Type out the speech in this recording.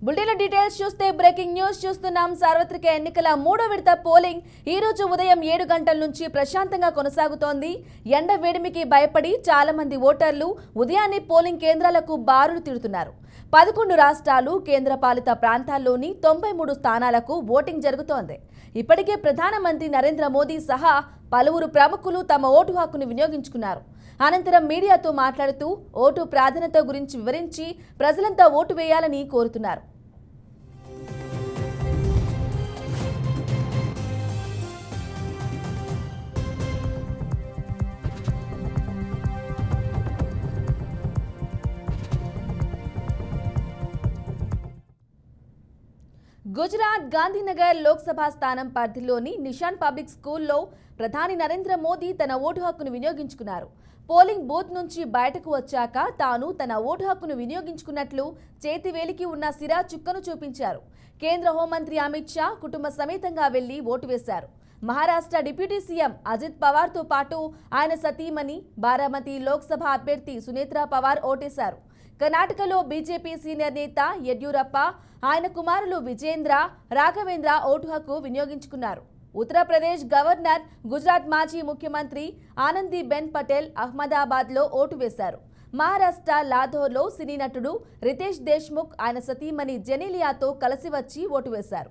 Bulletin details చూస్తే breaking news చూస్తున్నాం. సార్వత్రిక ఎన్నికల మూడో విడత పోలింగ్ ఈ రోజు ఉదయం 7 గంటల నుంచి ప్రశాంతంగా కొనసాగుతోంది. ఎండ వేడిమికి భయపడి చాలా మంది ఓటర్లు ఉదయాన్నే పోలింగ్ కేంద్రాలకు బారులు తీరుతున్నారు. 11 రాష్ట్రాలు కేంద్రపాలిత ప్రాంతాల్లోని 93 స్థానాలకు ఓటింగ్ జరుగుతోంది. ఇప్పటికే ప్రధానమంత్రి నరేంద్ర మోదీ సహా పలువురు ప్రముఖులు తమ ఓటు హక్కును వినియోగించుకున్నారు. అనంతరం మీడియాతో మాట్లాడుతూ ఓటు ప్రాధాన్యత గురించి వివరించి ప్రజలంతా ఓటు వేయాలని కోరుతున్నారు. గుజరాత్ గాంధీనగర్ లోక్సభ స్థానం పరిధిలోని నిషాన్ పబ్లిక్ స్కూల్లో ప్రధాని నరేంద్ర మోదీ తన ఓటు హక్కును వినియోగించుకున్నారు. పోలింగ్ బూత్ నుంచి బయటకు వచ్చాక తాను తన ఓటు హక్కును వినియోగించుకున్నట్లు చేతివేలికి ఉన్న సిరా చుక్కను చూపించారు. కేంద్ర హోంమంత్రి అమిత్ షా కుటుంబ సమేతంగా వెళ్లి ఓటు వేశారు. మహారాష్ట్ర డిప్యూటీ సీఎం అజిత్ పవార్తో పాటు ఆయన సతీమణి బారామతి లోక్సభ అభ్యర్థి సునేత్రా పవార్ ఓటేశారు. కర్ణాటకలో బీజేపీ సీనియర్ నేత యడ్యూరప్ప, ఆయన కుమారులు విజేంద్ర, రాఘవేంద్ర ఓటు హక్కు వినియోగించుకున్నారు. ఉత్తరప్రదేశ్ గవర్నర్, గుజరాత్ మాజీ ముఖ్యమంత్రి ఆనందీబెన్ పటేల్ అహ్మదాబాద్లో ఓటు వేశారు. మహారాష్ట్ర లాథోర్లో సినీ నటుడు రితేష్ దేశ్ముఖ్ ఆయన సతీమణి జెనీలియాతో కలిసి వచ్చి ఓటు వేశారు.